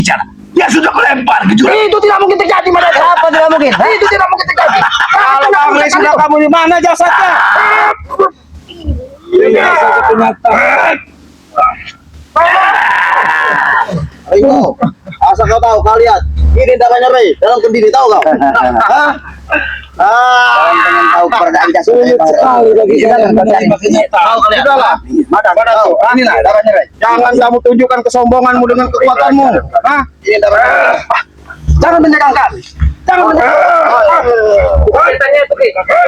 bicara. Dia sudah melempar ke jurang. Itu tidak mungkin terjadi, Madado. Apa tidak mungkin? Itu tidak mungkin terjadi. Kalau Bang Rey sudah kamu di mana jasadnya? Ini saja kenyataan. Ringo, asal kau tahu kalian, ini namanya Rey dalam kendiri, tahu kau? Hah? Kalian pengen tahu keberadaan jasad Sulit sekali bagi Iya, kalian kalian. menerima kenyataan. Tahu kalian? Sudahlah. Mana tahu? Inilah namanya Rey. Jangan kamu tunjukkan kesombonganmu dengan kekuatanmu. Hah? Ini namanya. Jangan menyerang kami. Jangan menyerang. Setannya itu,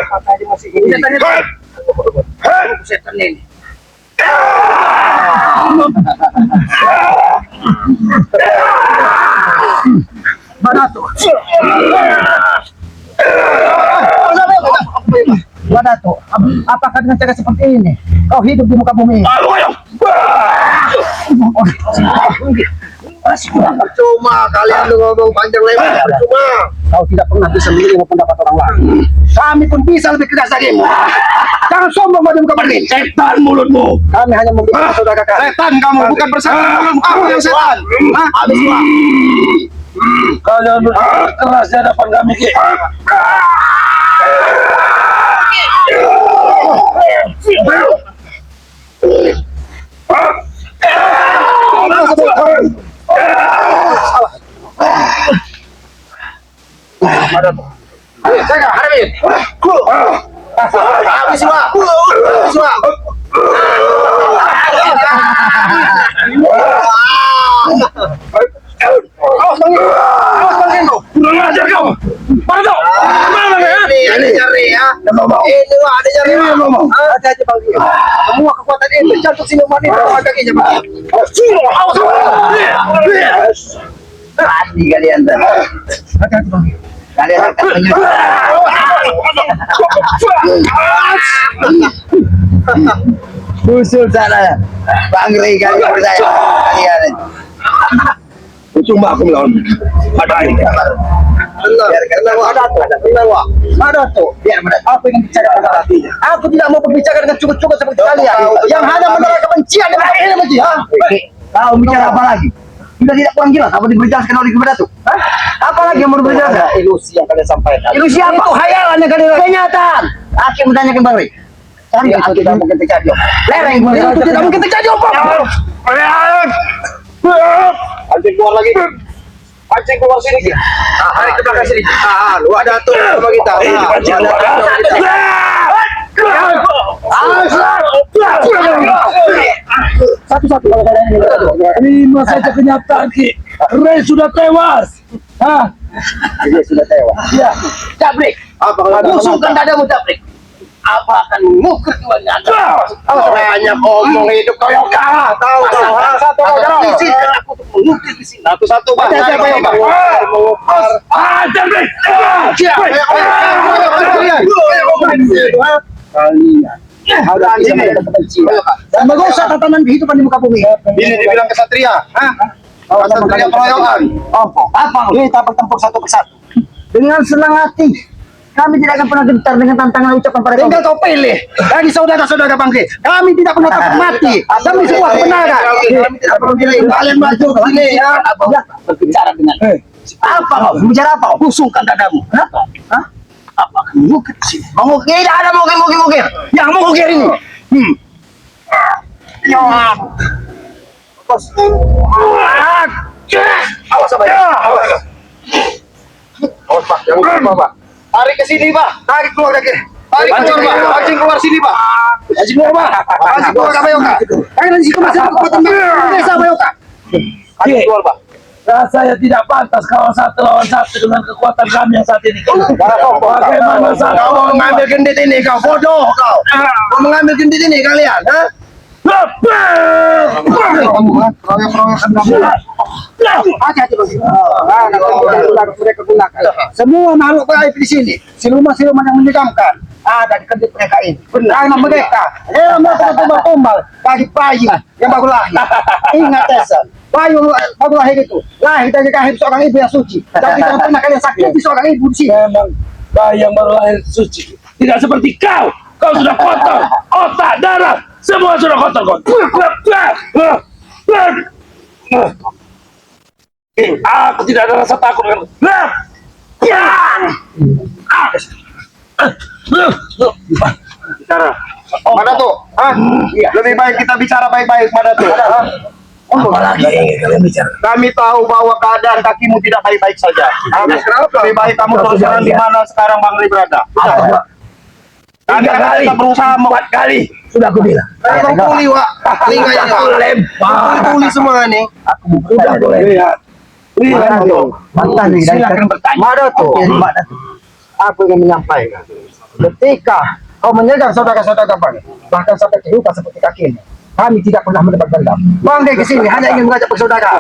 katanya masih ini. Setannya itu. Setan ini. Madado. Madado, apakah dengan cara seperti ini kau hidup di muka bumi? Cuma kalian ngomong panjang lebar, cuma Kau tidak pernah bisa menerima pendapat orang lain. Kami pun bisa lebih keras darimu. Jangan sombong pada muka bumi. Setan mulutmu. Kami hanya memberikan saudara kami. Setan kamu, bukan bersetan. Kamu yang setan. Hah? habis Pak. Kalian keras di hadapan kami, Ki. Saya Harvin. Habis Pak. Habis Pak. Awas Bang Indo. Awas Bang Indo. Kurang ajar kau. Mana? Mana ya? Ini ada nyari ya. Ini Pak, ada nyari. Hati-hati Bang Indo. Semua kekuatan ini tercantum siluman itu pada kakinya Bang. Mati kalian dah. Hati-hati Bang Indo. Kalian akan menyusul. Usul sana. Bang Rey kalian percaya kalian. Cuma aku melawan. Ada ini. Biarkan Wak. Madado, biar aku ingin bicara dengan hatinya. Aku tidak mau berbicara dengan cukup-cukup seperti kalian yang hanya menebar kebencian dan benci. Kau bicara apa lagi? Sudah tidak kurang jelas apa diberitakan oleh kepada tuh? Apa lagi yang mau diberitakan? Ilusi yang kalian sampaikan. Ilusi apa? Itu hayalan yang kalian. Kenyataan. Aku menanyakan Bang Rey. Itu tidak mungkin terjadi. Lereng Itu tidak mungkin terjadi, Om. Pancing keluar lagi. Pancing keluar sini, Ki. Hari ke belakang sini. Lu ada tuh sama kita. Satu-satu kalau kalian ini. Terima saja kenyataan, Ki. Rey sudah tewas. Hah? Dia sudah tewas. Ya, Cabrik. Apa kalau Busukkan dadamu, Cabrik. Apa akan mukul tuannya? banyak omong hidup kau yang kalah, tahu kau? Satu orang. Izinkan aku untuk mengukir di sini. Satu-satu, Bang. Siapa yang Jamret. Bagus tatanan kehidupan di muka bumi. Ini dibilang kesatria. Hah? Kesatria keroyokan. Apa? Kita bertempur satu persatu. Dengan senang hati. Kami tidak akan pernah gentar dengan tantangan ucapan pada kau. Tinggal kau pilih. Dari saudara-saudara Bang Rey. Kami tidak pernah takut mati. Kami semua kebenaran. Kami tidak perlu pilih. Kalian maju ke sini ya. Berbicara dengan apa kau? Berbicara apa? Busungkan dadamu. Kenapa? Hah? Apa akan mengukir di sini? Mengukir, tidak ada mengukir. Yang mengukir ini. Awas apa ya? Awas, Pak. Yang lupa, Pak. Tarik ke sini, Pak. Tarik keluar lagi. Tarik Pancing, keluar, Pak. Pak. Pancing keluar sini, Pak. Pancing keluar, Pak. Pancing keluar, Pak Yoga. Karena di situ masih ada kekuatan desa Bayoka. Pancing keluar, Pak. Rasanya tidak pantas kalau satu lawan satu dengan kekuatan kami yang saat ini. Bagaimana Kau mau mengambil gendit ini, kau bodoh kau. Kau mengambil gendit ini kalian, ha? Hati-hati Bang. Mereka gunakan. Semua makhluk gaib di sini, siluman-siluman yang menyeramkan ada di kedip mereka ini. Karena mereka mereka tumbal-tumbal dari bayi yang baru lahir. Ingat Tesan, bayi baru lahir itu lahir dari rahim seorang ibu yang suci. Dan tidak pernah kalian sakiti seorang ibu di sini. Memang bayi yang baru lahir suci. Tidak seperti kau. Kau sudah kotor. Otak, darah. Semua sudah kotor. Aku tidak ada rasa takut dengan Bicara. Madato, lebih baik kita bicara baik-baik, Madato. Apalagi ingin kalian bicara? Kami tahu bahwa keadaan kakimu tidak baik-baik saja. Lebih baik kamu terus terang di mana sekarang Bang Ri berada. Kami akan tetap berusaha 4 kali Sudah aku bilang. Bang Puli, Wak. Telinganya Aku lempar. Puli semua nih. Sudah aku lempar. Silakan bertanya. Madato, aku ingin menyampaikan. Ketika kau menyerang saudara-saudara Bang, bahkan sampai terluka seperti kakinya, kami tidak pernah mendapat dendam. Bang Ri kesini hanya ingin mengajak bersaudara.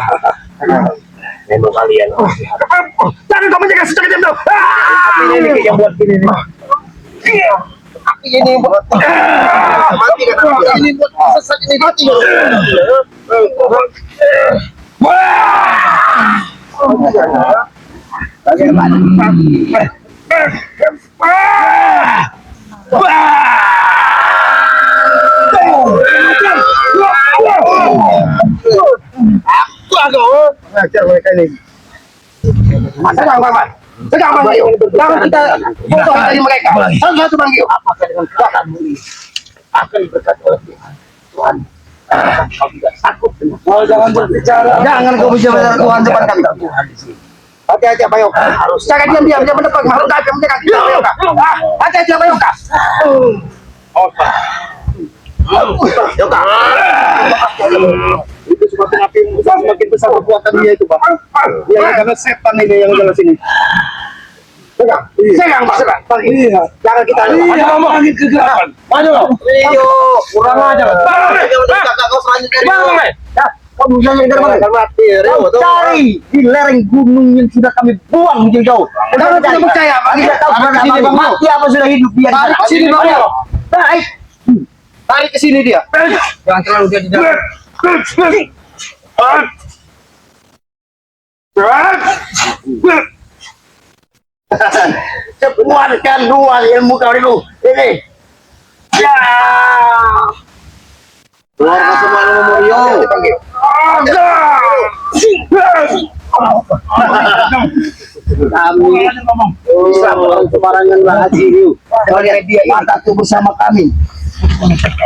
Memang kalian jangan kau menjaga sejak jam tuh. Ini yang buat gini nih. Ini buat mati kan? Ini buat sesat ini mati. Ajar mereka ini. Sekarang Bang. Sekarang Bang Rio. Jangan kita foto dari mereka. Satu Bang Rio. Apakah dengan kekuatan ini akan diberkati oleh Tuhan? Tuhan. Kau tidak takut dengan Jangan berbicara. Jangan kau bicara Tuhan depan kami. Hati-hati Pak Yoka. Jangan diam-diam dia mendepak makhluk gaib yang mendekat kita Pak Yoka. Hati-hati Pak Yoka. Yoka. Itu semakin api semakin besar kekuatan dia itu, Pak. Ya, karena setan ini yang jalan sini. Sekarang Pak, sekarang. Jangan kita Iya, makin kegelapan. Maju. Rio, kurang ajar. Kamu jangan dari mana? Mati, Rio. Cari di lereng gunung yang sudah kami buang jauh-jauh. Kamu tidak percaya, Pak? Tidak tahu Tarik mana sini, Bang Bang. mati apa sudah hidup dia. Tarik ke sini, Bang. Baik. Tarik ke sini dia. Jangan terlalu dia di dalam. Keluarkan dua ilmu kau dulu. Ini. Ya. Keluarkan semua ilmu Rio. Kami bisa orang sembarangan banget sih Rio. Kau lihat dia mata tuh bersama kami.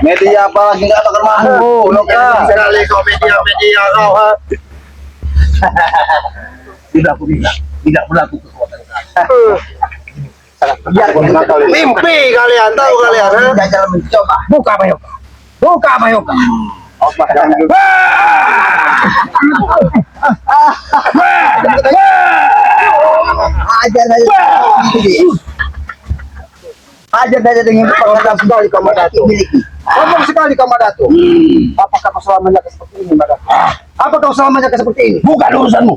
Media apa lagi nggak bakal mampu, Loka. Sekali kau media kau. Tidak aku bilang, tidak berlaku kekuatan kalian. Biar mimpi kalian, tahu kalian? Jangan mencoba. Buka Pak Yoka. Buka Pak Yoka. Ajar aja. Ajar aja dengan pengalaman sekali kamu Datu. Ngomong sekali kamu Datu. Apakah kau selamanya seperti ini, Mbak Datu? Apa kau selamanya seperti ini? Bukan urusanmu.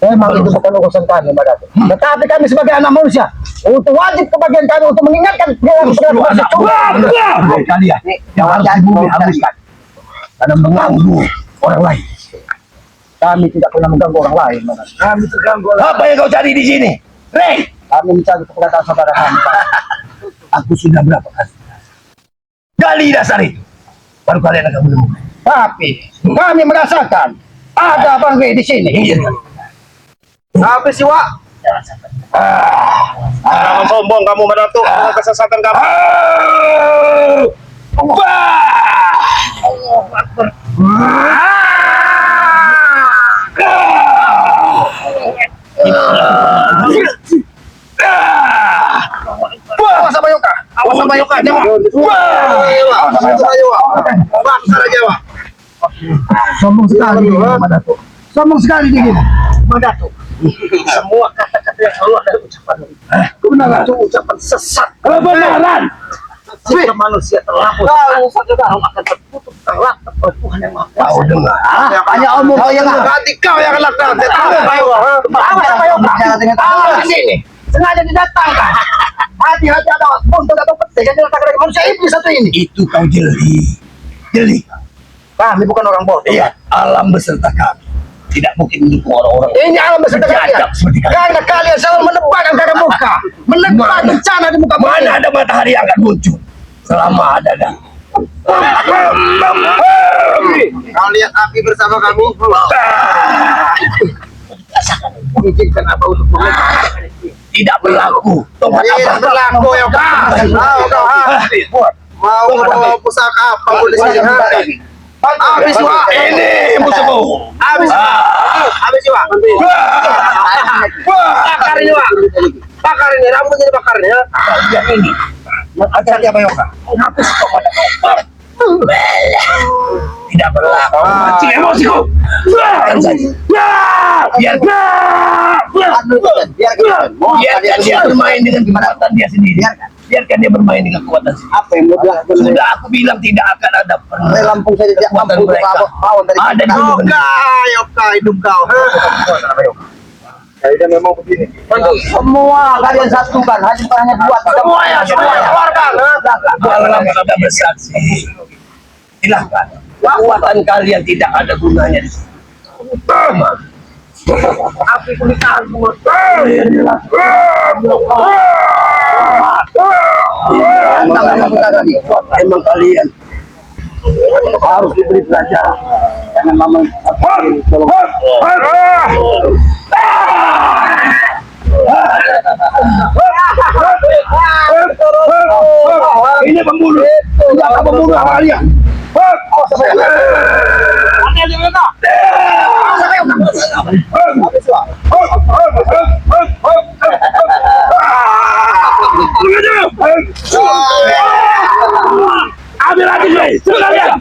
Memang itu bukan urusan kami, Mbak Datu. Tetapi kami sebagai anak manusia, untuk wajib kebagian kami untuk mengingatkan dalam segala Kalian yang harus bumi habiskan karena mengganggu orang lain. Kami tidak pernah mengganggu orang lain, Mbak Datu. Kami terganggu. Apa yang kau cari di sini? Rey, Kami mencari keberadaan saudara kami, Pak. aku sudah berapa kali gali dasar itu, baru kalian akan menemukan. Tapi kami merasakan ada Bang Ri di sini. Apa sih, Wak? Jangan sombong kamu Madato, kesesatan kamu. Awas sama Yoka, awas sama Yoka, jangan. Awas sama Yoka. Bakar aja, Wak. Sombong sekali, Mbak Datu. Sombong sekali dia. Mbak Datu. Semua kata-kata yang keluar dari ucapan Kebenaran. itu ucapan sesat. Kebenaran. Jika manusia terlampau, kamu akan tertutup terlaknat oleh Tuhan yang Maha Kuasa. Kau dengar? Hanya omong kau yang Nanti kau yang akan laknat. Awas sama Yoka. Awas di sini. Sengaja didatangkan. Hati-hati ada buntut atau petai yang diletakkan dari manusia iblis satu ini. Itu kau jeli. Kami bukan orang bodoh. Iya, alam beserta kami tidak mungkin mendukung orang-orang Ini alam beserta kalian. Jajak seperti kalian. Karena kalian selalu menebak antara muka, menebak bencana di muka Mana ada matahari yang akan muncul selama ada Kau lihat api bersama kami. Mengizinkan apa untuk Tidak berlaku. tidak berlaku ya kau. Mau bawa pusaka apa pun di sini. Habis Wak. Ini musuhmu. Habis Wak. Bakar ini Wak. Bakar ini rambutnya dibakar ya. Yang ini. Hati-hati apa Yoga? Hapus tidak berlaku. Mancing emosiku. Biarkan saja. Biarkan dia bermain dengan kekuatan dia sendiri. Biarkan dia bermain dengan kekuatan sendiri. Apa yang mudah? Sudah aku bilang tidak akan ada pernah Lampung saja tidak kekuatan mampu mereka. Ada di gunung. Yoga hidup kau. Kayaknya memang begini. Semua kalian satukan, hanya dua. Semuanya keluarkan. Malam sudah bersaksi. Silahkan. Kekuatan kalian tidak ada gunanya di sini. Api pun ditahan semua. Emang kalian harus diberi pelajaran. Jangan lama. Ini pembunuh. Tidak akan membunuh kalian. Ambil lagi nih, sekalian.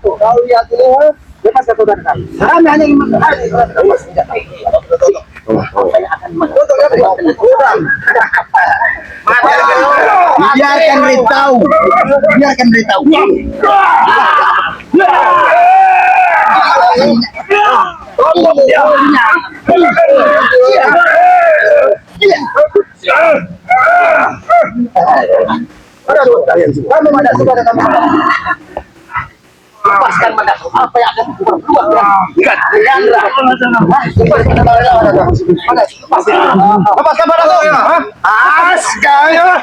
Kau lihat ini, lepas satu dari kami. Kami hanya ingin biarkan beritahu, biarkan beritahu. Kami mana sudah kami. Lepaskan mandaku. Apa yang akan berbuat? Lepaskan mandaku. Askaya.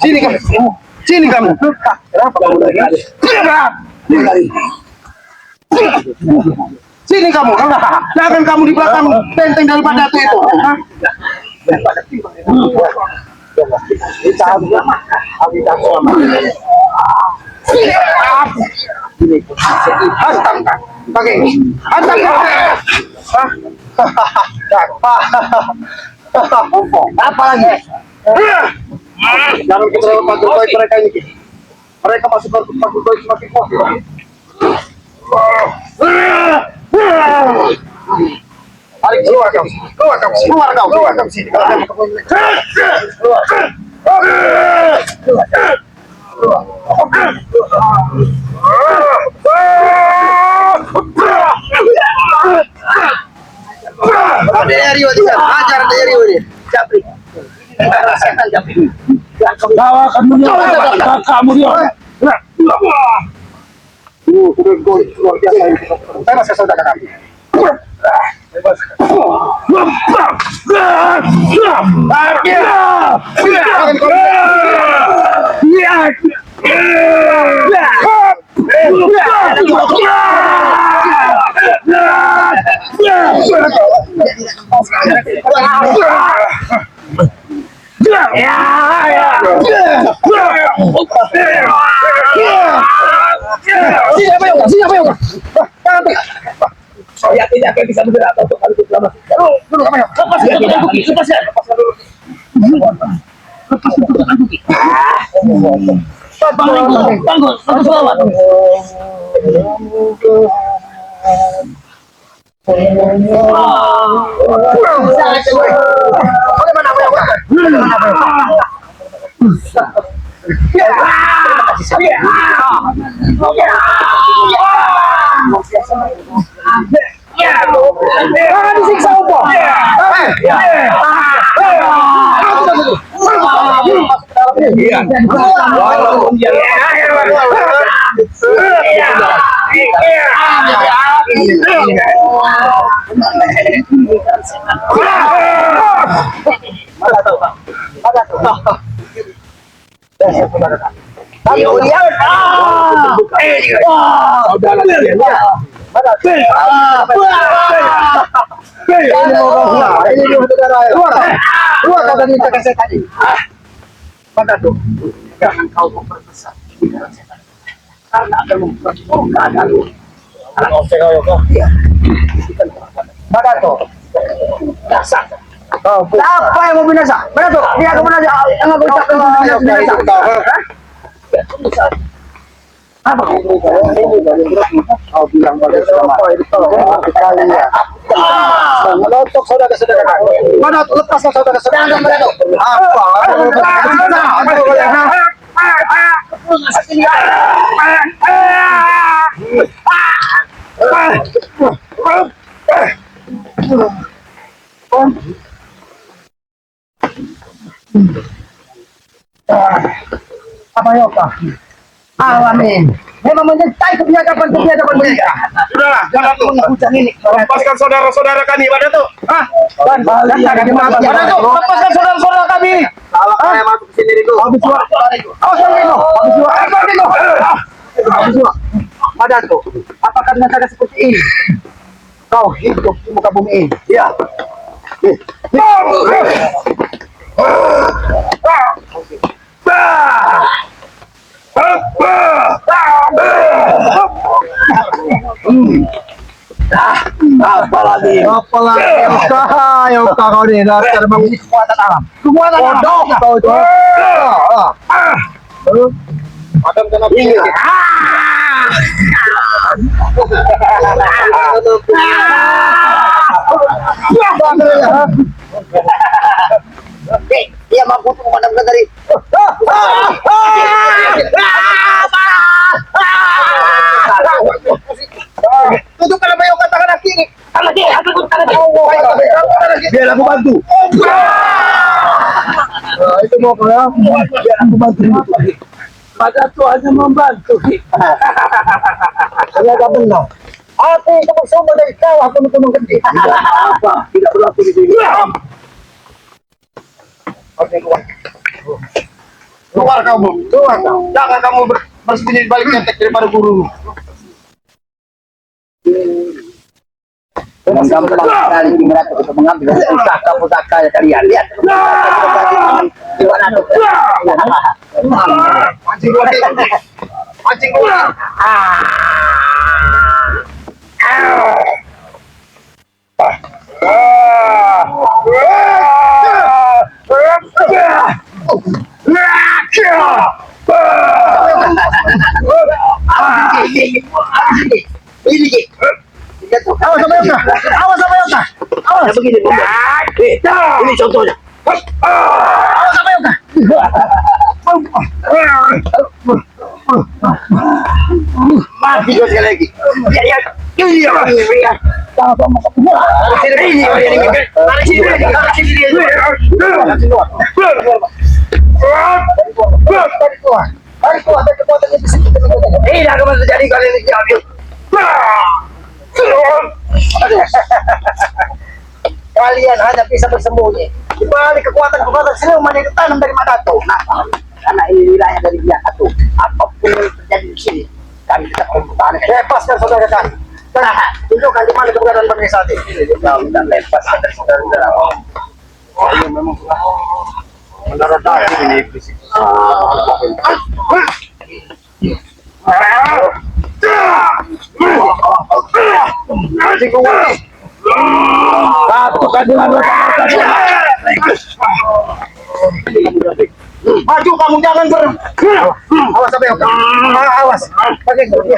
Sini kamu. Sini kamu. Sini kamu. Jangan kamu di belakang benteng daripada itu. Apa lagi? Jangan kita lewat mereka ini. Mereka masuk ke baik semakin kuat. Tarik keluar kau, keluar kau sini. Dari Rio ajar dari Rio. Capri. Setan Capri. Kau akan menyerang kakakmu dia. Sudah luar biasa ini. Saya masih saudara kami. Saya tidak akan bisa bergerak untuk hal itu selama. bisa. Jangan disiksa apa? Keluar kata minta ke saya tadi. Maka tuh, jangan kau memperbesar pikiran setan, karena akan memperburuk keadaanmu. Anak iya. Maka tuh, dasar. Apa yang mau binasa? Mana tuh? Dia aku binasa. Yang aku ucapkan binasa. Apa kau bilang pada selamat sekali ya. Menutup saudara-saudara kami. Mana lepaskan saudara-saudara kami. Apa ya kak? Amin. Memang menyertai kebiadaban mereka. Sudahlah, jangan tuh. Lepaskan saudara-saudara kami, pada tuh. Lepaskan saudara-saudara kami. Salah saya masuk ke sini itu. Habis dua. Pada tuh. Apakah dengan cara seperti ini kau hidup di muka bumi ini? Ya. Apalagi kau ini dasar memiliki kekuatan alam. Kau itu. Adam kena pilih. Dia mampu untuk memadamkan dari. Tutup kalau bayang katakan lagi ini. Biar aku bantu. Itu mau kau ya? Biar aku bantu. Pada Tuhan yang membantu. Ternyata benar. Aku bersama dari kau, aku teman gede. Tidak apa, tidak berlaku di sini. Oke, keluar. Keluar kamu. Jangan kamu bersembunyi di balik ketek daripada guru. Kamu sekali di merata untuk mengambil pusaka kalian. Lihat. Gimana tuh? Mancing keluar. Mancing keluar. Awas sama Yoga. Awas begini. Ini contohnya. Awas sama Yoga. Mati kau sekali lagi. Ini akan terjadi kali ini. Kalian hanya bisa bersembunyi di balik kekuatan siluman yang ditanam dari Matato. Karena ini wilayah dari dia Atu. Apapun yang terjadi di sini, kami tetap mempertahankan. Lepaskan saudara kami. Tunjukkan di mana keberadaan bangsa saat ini. Dan lepaskan dari saudara-saudara. Ini memang mendarat daging ini iblis. Mancing keluar. Satu keadilan. Maju kamu, jangan awas sampai awas. Pakai dia.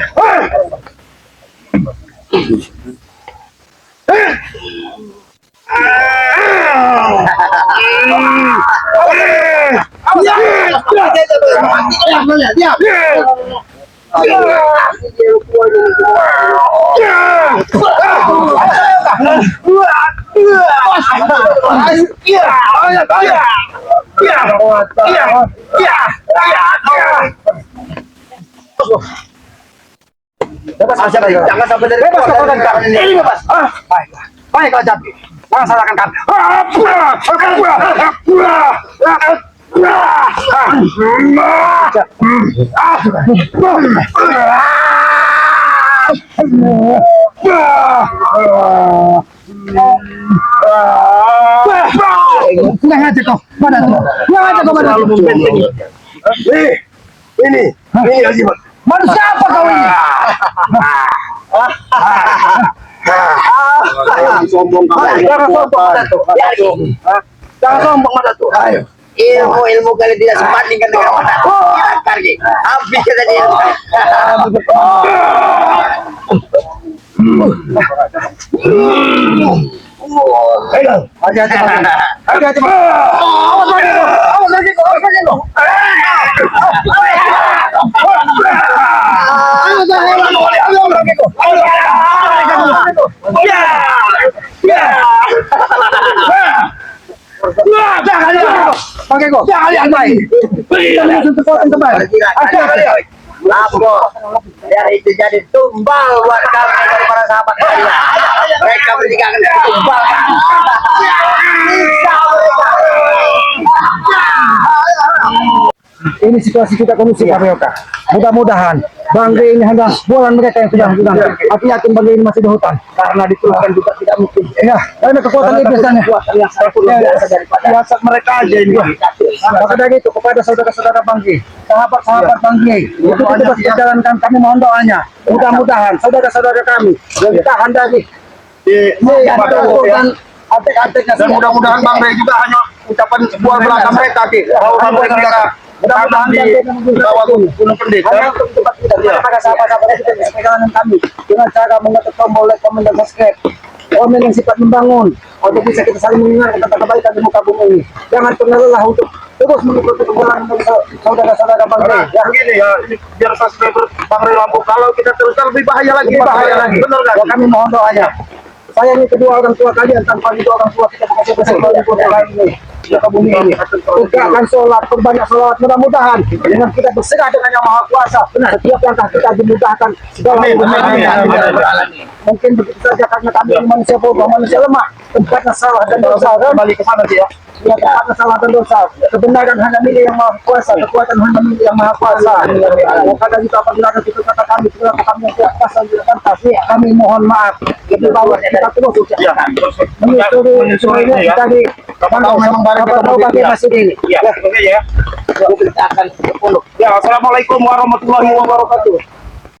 Jangan sampai dari bebas kau dan kami ini bebas. Baiklah Japi. Jangan salahkan kami. Pulang aja kau. Mana tuh? Pulang aja kau mana? Ini Azimat. Manusia apa kau ini? Sombong kamu. Jangan sombong Datuk. Jangan sombong Datuk. Ayo. Ilmu kalian tidak sebandingkan dengan Datuk. Pergi. Habis kita di ilmu. Hati-hati. Hati-hati. Awas lagi. Awas lagi. Awas lagi. Pakai kau. Jangan lihat. Langsung kekuatan kembali. Lapo, biar itu jadi tumbal buat kami dari para sahabat kalian. Mereka bertiga akan jadi tumbal. Ini situasi kita kondusif Pak Yoka. Mudah-mudahan Bangga ini hanya bulan mereka yang sudah hilang. Aku yakin Bangga ini masih di hutan karena diteruskan juga tidak mungkin. Ya, karena kekuatan iblis dan biasa mereka aja ini. Maka dari itu kepada saudara-saudara Bangga, sahabat-sahabat Bangga, itu kita jalankan, kami mohon doanya. Mudah-mudahan saudara-saudara kami yang ditahan dari atik-atiknya, Dan mudah-mudahan Bang Rey juga hanya ucapan sebuah belakang mereka, Ki. Bahwa mereka mudah-mudahan bawah Gunung Pendek. hanya untuk tempat kita pada sahabat-sahabat kita di perjalanan kami dengan cara mengetuk tombol like, komen, dan subscribe. Komen yang sifat membangun untuk bisa kita saling mengingatkan tentang kebaikan di muka bumi ini. Jangan pernah lelah untuk terus mengikuti perjalanan saudara-saudara Bang Rey. Ya begini ya, ini biar subscriber Bang Rey Lampung. Kalau kita teruskan lebih bahaya lagi. Benar nggak? Ya, kami mohon doanya. Sayangi kedua orang tua kalian, tanpa itu orang tua kita bekerja bersama di kota lain ini, di bumi ini. Tegakkan sholat, perbanyak sholat. Mudah-mudahan dengan kita berserah dengan Yang Maha Kuasa, setiap langkah kita dimudahkan segala urusan. Mungkin begitu saja karena kami manusia bodoh, manusia lemah, tempatnya salah dan dosa. Kembali ke sana sih ya. Ya, tempatnya salah dan dosa. Kebenaran hanya milik Yang Maha Kuasa, kekuatan hanya milik Yang Maha Kuasa. Kadang kita apabila kita kata kami yang tidak pas dan tidak pantas, kami mohon maaf. Jadi bahwa kita terus menyusuri dari Kalau memang barang kita masih ini. Ya, oke ya. Kita akan ke pondok. Ya, assalamualaikum warahmatullahi wabarakatuh.